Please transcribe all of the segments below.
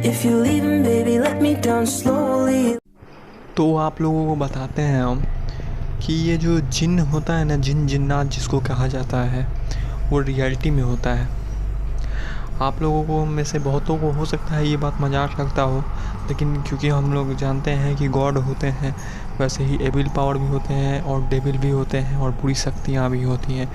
If you're leaving, baby, let me down slowly. तो आप लोगों को बताते हैं हम कि ये जो जिन होता है ना, जिन्नात जिसको कहा जाता है, वो रियलिटी में होता है। आप लोगों को में से बहुतों को हो सकता है ये बात मजाक लगता हो, लेकिन क्योंकि हम लोग जानते हैं कि गॉड होते हैं, वैसे ही एविल पावर भी होते हैं और डेविल भी होते हैं और बुरी शक्तियाँ भी होती हैं।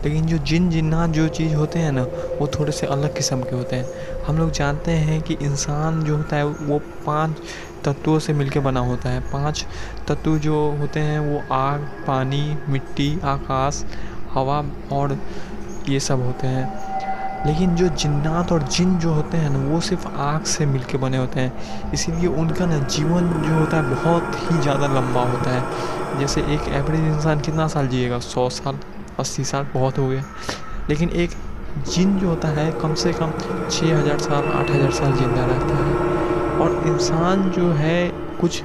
लेकिन जो जिन्नात जो चीज़ होते हैं ना, वो थोड़े से अलग किस्म के होते हैं। हम लोग जानते हैं कि इंसान जो होता है वो 5 तत्वों से मिलकर बना होता है। 5 तत्व जो होते हैं वो आग, पानी, मिट्टी, आकाश, हवा और ये सब होते हैं। लेकिन जो जिन्नात और जिन जो होते हैं ना, वो सिर्फ आग से मिलके बने होते हैं, इसीलिए उनका ना जीवन जो होता है बहुत ही ज़्यादा लंबा होता है। जैसे एक एवरेज इंसान कितना साल जिएगा? 100 साल, 80 साल बहुत हो गए। लेकिन एक जिन जो होता है कम से कम 6000 साल, 8000 साल जिंदा रहता है। और इंसान जो है, कुछ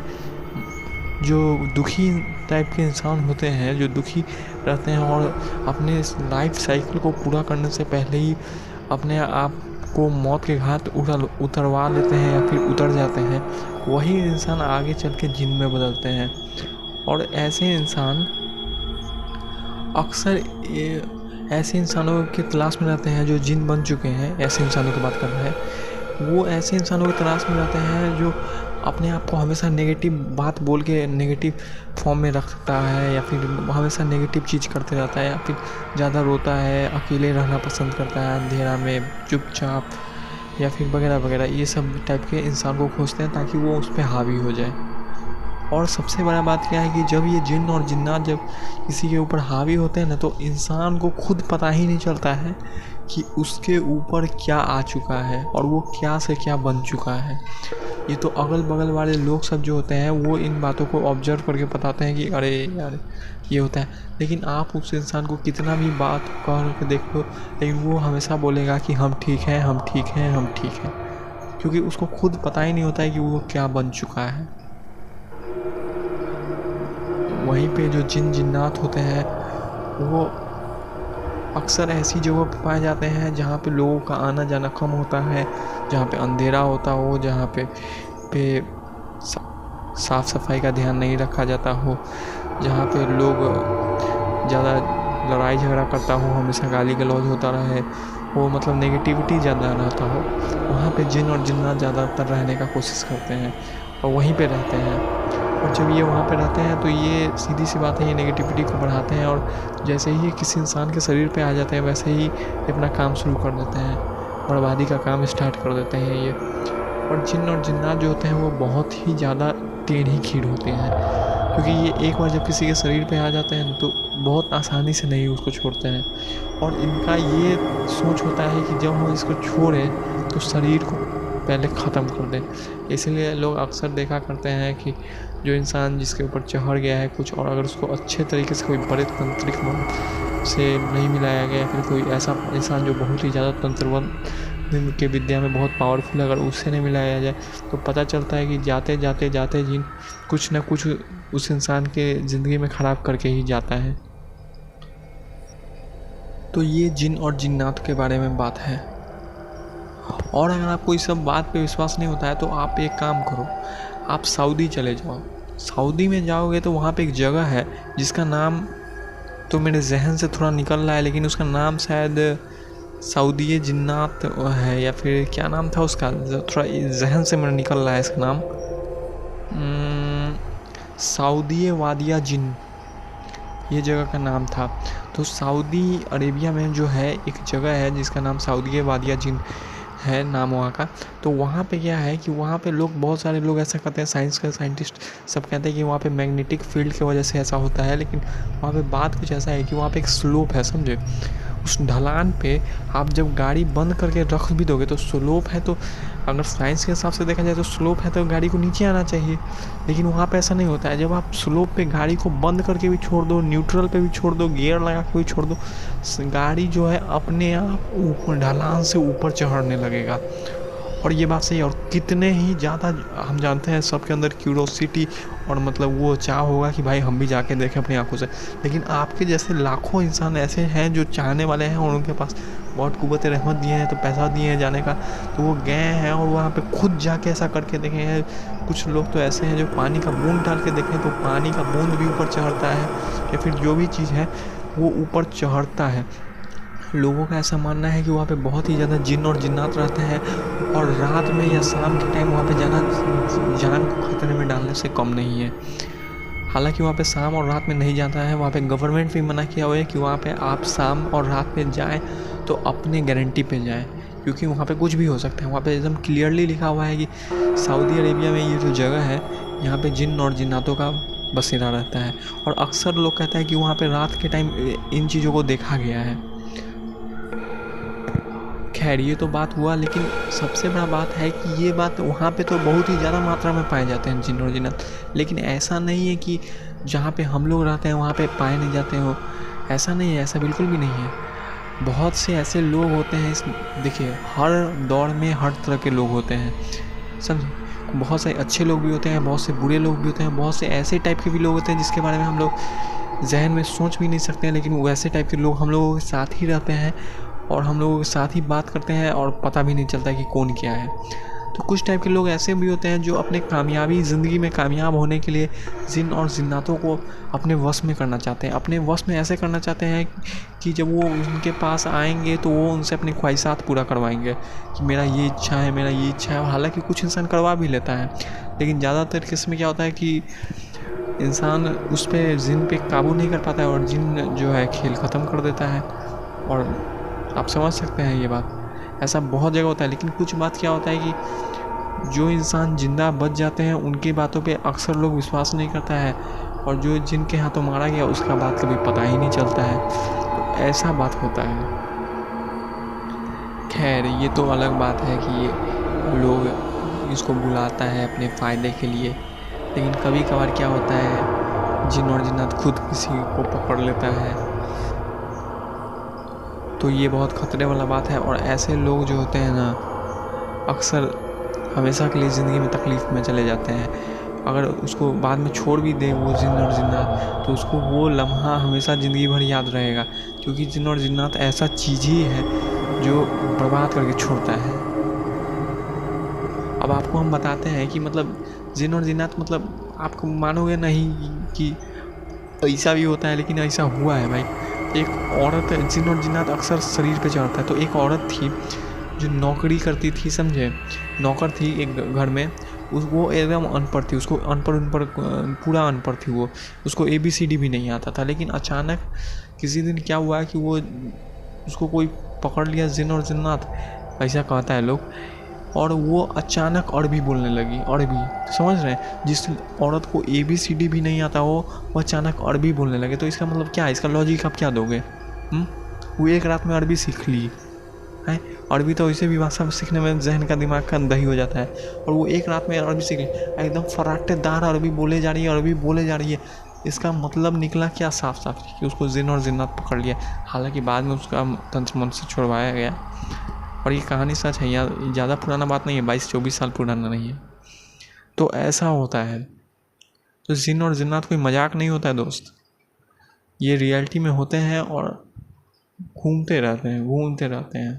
जो दुखी टाइप के इंसान होते हैं, जो दुखी रहते हैं और अपने लाइफ साइकिल को पूरा करने से पहले ही अपने आप को मौत के घाट उतरवा लेते हैं या फिर उतर जाते हैं, वही इंसान आगे चल के जिन में बदलते हैं। और ऐसे इंसान अक्सर ऐसे इंसानों की तलाश में रहते हैं जो जिन बन चुके हैं। ऐसे इंसानों की बात कर रहे हैं, वो ऐसे इंसानों की तलाश में रहते हैं जो अपने आप को हमेशा नेगेटिव बात बोल के नेगेटिव फॉर्म में रखता है, या फिर हमेशा नेगेटिव चीज़ करते रहता है, या फिर ज़्यादा रोता है, अकेले रहना पसंद करता है, अंधेरा में चुपचाप, या फिर वगैरह वगैरह। ये सब टाइप के इंसान को खोजते हैं ताकि वो उस पर हावी हो जाए। और सबसे बड़ा बात क्या है कि जब ये जिन और जिन्नात जब किसी के ऊपर हावी होते हैं ना, तो इंसान को खुद पता ही नहीं चलता है कि उसके ऊपर क्या आ चुका है और वो क्या से क्या बन चुका है। ये तो अगल बगल वाले लोग सब जो होते हैं वो इन बातों को ऑब्जर्व करके बताते हैं कि अरे यार ये होता है। लेकिन आप उस इंसान को कितना भी बात कह के देख लो, लेकिन वो हमेशा बोलेगा कि हम ठीक हैं, हम ठीक हैं, हम ठीक हैं, क्योंकि उसको खुद पता ही नहीं होता है कि वो क्या बन चुका है। वहीं पे जो जिन्नात होते हैं वो अक्सर ऐसी जगहों पर पाए जाते हैं जहाँ पे लोगों का आना जाना कम होता है, जहाँ पे अंधेरा होता हो, जहाँ पे साफ़ सफाई का ध्यान नहीं रखा जाता हो, जहाँ पे लोग ज़्यादा लड़ाई झगड़ा करता हो, हमेशा गाली गलौज होता रहे वो, मतलब नेगेटिविटी ज़्यादा रहता हो, वहाँ पे जिन और जिन्नात ज़्यादातर रहने का कोशिश करते हैं और वहीं पे रहते हैं। और जब ये वहाँ पे रहते हैं तो ये सीधी सी बात है, ये नेगेटिविटी को बढ़ाते हैं, और जैसे ही किसी इंसान के शरीर पे आ जाते हैं वैसे ही अपना काम शुरू कर देते हैं, बर्बादी का काम स्टार्ट कर देते हैं ये। और जिन और जिन्नात जो होते हैं वो बहुत ही ज़्यादा टेढ़ी खीर होते हैं, क्योंकि ये एक बार जब किसी के शरीर पे आ जाते हैं तो बहुत आसानी से नहीं उसको छोड़ते हैं। और इनका ये सोच होता है कि जब हम इसको छोड़ें तो शरीर को पहले ख़त्म कर दें। इसलिए लोग अक्सर देखा करते हैं कि जो इंसान जिसके ऊपर चढ़ गया है कुछ, और अगर उसको अच्छे तरीके से कोई बड़े तंत्रिक से नहीं मिलाया गया, फिर कोई ऐसा इंसान जो बहुत ही ज़्यादा तंत्रवन के विद्या में बहुत पावरफुल, अगर उससे नहीं मिलाया जाए तो पता चलता है कि जाते जाते जाते जिन कुछ ना कुछ उस इंसान के ज़िंदगी में ख़राब करके ही जाता है। तो ये जिन और जिन्नात के बारे में बात है। और अगर आपको इस सब बात पे विश्वास नहीं होता है तो आप एक काम करो, आप सऊदी चले जाओ। सऊदी में जाओगे तो वहाँ पे एक जगह है जिसका नाम तो मेरे जहन से थोड़ा निकल रहा है, लेकिन उसका नाम शायद सऊदी जिन्नात है, या फिर क्या नाम था उसका, थोड़ा जहन से मेरा निकल रहा है इसका नाम। सऊदी वादिया जिन ये जगह का नाम था। तो सऊदी अरेबिया में जो है एक जगह है जिसका नाम सऊदी वादिया जिन है नाम वहाँ का। तो वहाँ पे क्या है कि वहाँ पे लोग, बहुत सारे लोग ऐसा कहते हैं, साइंटिस्ट सब कहते हैं कि वहाँ पे मैग्नेटिक फील्ड की वजह से ऐसा होता है। लेकिन वहाँ पे बात कुछ ऐसा है कि वहाँ पे एक स्लोप है, समझे। उस ढलान पे आप जब गाड़ी बंद करके रख भी दोगे तो स्लोप है, तो अगर साइंस के हिसाब से देखा जाए तो स्लोप है तो गाड़ी को नीचे आना चाहिए, लेकिन वहाँ पे ऐसा नहीं होता है। जब आप स्लोप पे गाड़ी को बंद करके भी छोड़ दो, न्यूट्रल पे भी छोड़ दो, गियर लगा के भी छोड़ दो, गाड़ी जो है अपने आप ऊपर ढलान से ऊपर चढ़ने लगेगा। और ये बात सही है। और कितने ही ज़्यादा हम जानते हैं सबके अंदर क्यूरोसिटी और मतलब वो चाह होगा कि भाई हम भी जाके देखें अपनी आंखों से। लेकिन आपके जैसे लाखों इंसान ऐसे हैं जो चाहने वाले हैं और उनके पास बहुत कुव्वत रहमत दिए हैं, तो पैसा दिए हैं जाने का, तो वो गए हैं और वहाँ पे खुद जाके ऐसा करके देखे हैं। कुछ लोग तो ऐसे हैं जो पानी का बूंद डाल के देखें तो पानी का बूंद भी ऊपर चढ़ता है, या फिर जो भी चीज़ है वो ऊपर चढ़ता है। लोगों का ऐसा मानना है कि वहाँ पे बहुत ही ज़्यादा जिन्न और जिन्नात रहते हैं, और रात में या शाम के टाइम वहाँ पे जाना जान को खतरे में डालने से कम नहीं है। हालांकि वहाँ पे शाम और रात में नहीं जाता है, वहाँ पे गवर्नमेंट भी मना किया हुआ है कि वहाँ पे आप शाम और रात में जाएं तो अपने गारंटी पे जाएं, क्योंकि वहाँ पे कुछ भी हो सकता है। वहाँ पे एकदम क्लियरली लिखा हुआ है कि सऊदी अरेबिया में ये जो जगह है यहाँ पे जिन्न और जिन्नातों का बसेरा रहता है, और अक्सर लोग कहते हैं कि वहाँ पे रात के टाइम इन चीज़ों को देखा गया है। खैर ये तो बात हुआ, लेकिन सबसे बड़ा बात है कि ये बात वहाँ पे तो बहुत ही ज़्यादा मात्रा में पाए जाते हैं जिन्न और जिन्नात, लेकिन ऐसा नहीं है कि जहाँ पे हम लोग रहते हैं वहाँ पे पाए नहीं जाते हो। ऐसा नहीं है, ऐसा बिल्कुल भी नहीं है। बहुत से ऐसे लोग होते हैं देखिए हर दौर में हर तरह के लोग होते हैं, समझे। बहुत से अच्छे लोग भी होते हैं, बहुत से बुरे लोग भी होते हैं, बहुत से ऐसे टाइप के भी लोग होते हैं जिसके बारे में हम लोग जहन में सोच भी नहीं सकते हैं, लेकिन वैसे टाइप के लोग हम लोगों के साथ ही रहते हैं और हम लोगों के साथ ही बात करते हैं और पता भी नहीं चलता कि कौन क्या है। तो कुछ टाइप के लोग ऐसे भी होते हैं जो अपने कामयाबी ज़िंदगी में कामयाब होने के लिए जिन्न और जिन्नातों को अपने वश में करना चाहते हैं। अपने वश में ऐसे करना चाहते हैं कि जब वो उनके पास आएंगे तो वो उनसे अपनी ख्वाहिशात पूरा करवाएंगे कि मेरा ये इच्छा है, मेरा ये इच्छा है। और हालांकि कुछ इंसान करवा भी लेता है, लेकिन ज़्यादातर केस में क्या होता है कि इंसान उस पर जिन्न पे काबू नहीं कर पाता है और जिन्न जो है खेल ख़त्म कर देता है। और आप समझ सकते हैं ये बात, ऐसा बहुत जगह होता है। लेकिन कुछ बात क्या होता है कि जो इंसान जिंदा बच जाते हैं उनकी बातों पे अक्सर लोग विश्वास नहीं करता है, और जो जिनके हाथों मारा गया उसका बात कभी पता ही नहीं चलता है। तो ऐसा बात होता है। खैर ये तो अलग बात है कि ये लोग इसको बुलाता है अपने फ़ायदे के लिए, लेकिन कभी कभार क्या होता है जिन्न और जिन्नात खुद किसी को पकड़ लेता है, तो ये बहुत ख़तरे वाला बात है। और ऐसे लोग जो होते हैं ना अक्सर हमेशा के लिए ज़िंदगी में तकलीफ़ में चले जाते हैं। अगर उसको बाद में छोड़ भी दे वो जिन्न और जिन्नात तो उसको वो लम्हा हमेशा ज़िंदगी भर याद रहेगा, क्योंकि जिन्न और जिन्नात ऐसा चीज़ ही है जो बर्बाद करके छोड़ता है। अब आपको हम बताते हैं कि मतलब जिन्न और जिन्नात मतलब आपको मानोगे नहीं कि ऐसा भी होता है, लेकिन ऐसा हुआ है भाई। एक औरत जिन्न और जिन्नात अक्सर शरीर पे चढ़ता है। तो एक औरत थी जो नौकरी करती थी, समझे, नौकर थी एक घर में। वो एकदम अनपढ़ थी, उसको अनपढ़ पूरा अनपढ़ थी वो, उसको ABCD भी नहीं आता था। लेकिन अचानक किसी दिन क्या हुआ कि वो उसको कोई पकड़ लिया जिन्न और जिन्नात, ऐसा कहता है लोग, और वो अचानक अरबी बोलने लगी। अरबी समझ रहे हैं, जिस औरत को ABCD भी नहीं आता हो वो अचानक अरबी बोलने लगे। तो इसका मतलब क्या है, इसका लॉजिक आप क्या दोगे? वो एक रात में अरबी सीख ली है। अरबी तो वैसे भी भाषा सीखने में जहन का दिमाग का दही हो जाता है, और वो एक रात में अरबी सीख ली, एकदम फराटेदार अरबी बोले जा रही है, अरबी बोले जा रही है। इसका मतलब निकला क्या साफ साफ कि उसको जिन्न और जिन्नात पकड़ लिया। हालांकि बाद में उसका तंत्र मंत्र से छुड़वाया गया, और ये कहानी सच है यार, ज़्यादा पुराना बात नहीं है, 22-24 साल पुराना नहीं है। तो ऐसा होता है। तो जिन्न और जिन्नात कोई मजाक नहीं होता है दोस्त, ये रियलिटी में होते हैं और घूमते रहते हैं।